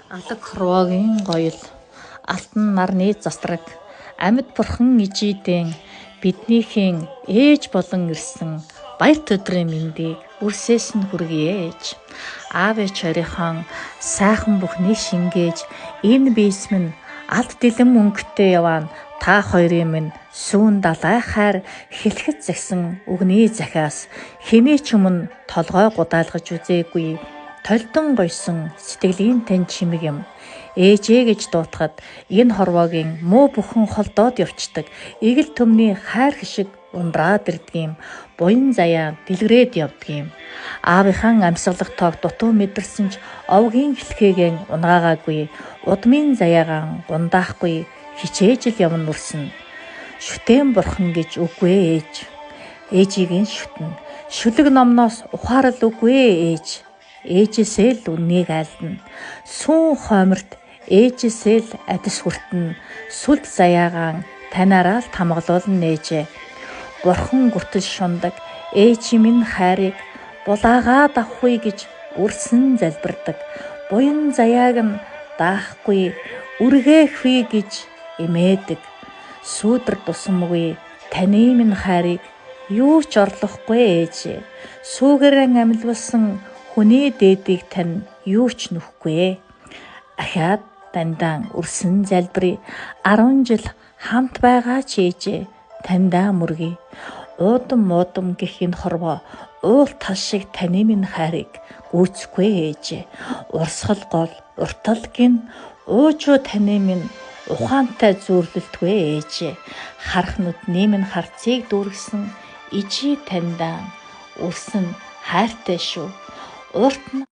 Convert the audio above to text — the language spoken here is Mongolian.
Алаг хорвоогийн гоёл алтан нарны застраг амьд бурхан ижидэн биднийхэн ээж болон ирсэн баярт өдрийн мэндийг үрсээс нь хүргье ээж. Аав ээж хоёрын сайхан бүхний шингээж энэ биес минь алд дэлэн мөнгөтэй яваан та хоёрын минь сүүн далай хайр хэлэхэд загсан үгний захиас хэний ч өмнө толгой гудаалгаж үзээгүй толдон гойсон сэтгэлийн тань чимэг юм. Ээжээ гэж дуутахад энэ хорвоогийн муу бүхэн холдоод явцдаг. Игэл төмний хайр хишиг ундраад ирдгийм. Буян заяа дэлгрээд явдгийм. Аавынхан амьсгалах тоог дутуу мэдэрсэн ч овгийн хэлхээгэн унгаагаагүй. Удмын заяагаан гундаахгүй хичээж л явна үрсэн. Шүтэн бурхан гэж үгүй ээж. Ээжийг нь шүтэн. Шүлэг номноос ухаарал үгүй ээж. Ээжээсээ л үннийг айлдана. Сүүн хойморт ээжээсээ л адис хүртэн. Сүлд заяагаан танаараа л тамгалуулна ээжээ. Бурхан гүртэл шундаг ээж минь хайрыг булаагаад авахгүй гэж үрсэн залбирдаг. Буян заяаг нь даахгүй үргээхүй гэж эмээдэг. Сүүдэр тусамгүй таны минь хайрыг юу ч орлохгүй ээжээ. Сүүгэрэн амьлвалсан хүний дээдийг тань юу ч нүхгүй. Ахаад дандан үрсэн залбирая. 10 жил хамт байгаа ч ээжээ таньдаа мөргий. Уудам муудам гэх энэ хорвоо уул тал шиг таны минь хайрыг гүйцэхгүй ээжээ. Урсгал гол уртал гин уужуу таны минь ухаантай зүүрлэлтгүй ээжээ. Харах нүдний минь харцыг дүүргэсэн ижи таньдаа үрсэн хайртай шүү. Урт нь